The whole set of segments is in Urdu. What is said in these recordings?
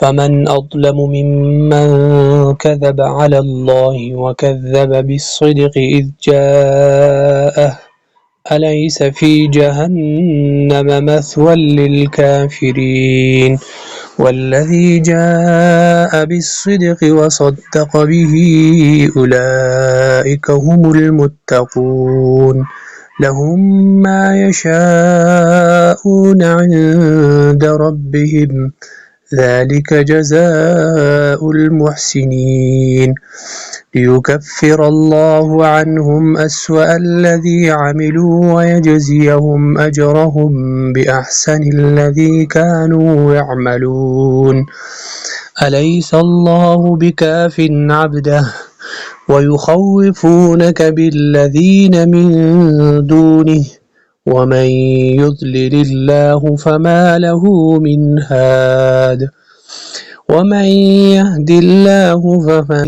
فمن أظلم ممن كذب على الله وكذب بالصدق إذ جاءه أليس في جهنم مثوى للكافرين والذي جاء بالصدق وصدق به أولئك هم المتقون لهم ما يشاءون عند ربهم ذلك جزاء المحسنين ليكفر الله عنهم أسوأ الذي عملوا ويجزيهم أجرهم بأحسن الذي كانوا يعملون أليس الله بكاف عبده ويخوفونك بالذين من دونه ومن يضلل الله فما له من هاد ومن يهد الله فمن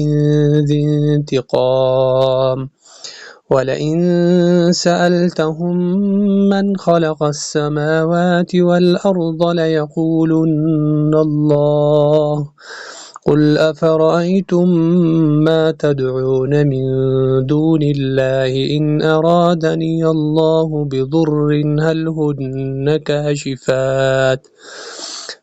ذي انتقام ولئن سألتهم من خلق السماوات والأرض ليقولن الله قل أفرأيتم ما تدعون من دون الله إن أرادني الله بضر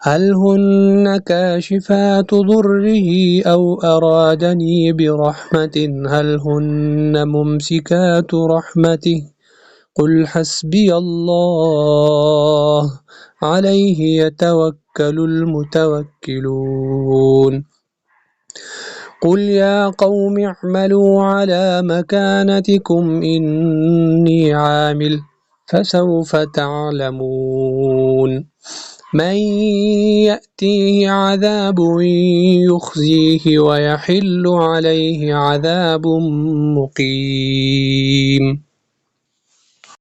هل هن كاشفات ضره أو أرادني برحمة هل هن ممسكات رحمته قل حسبي الله عليه يتوكل المتوكلون قل يا قوم اعملوا على مكانتكم إني عامل فسوف تعلمون من يأتيه عذاب يخزيه ويحل عليه عذاب مقيم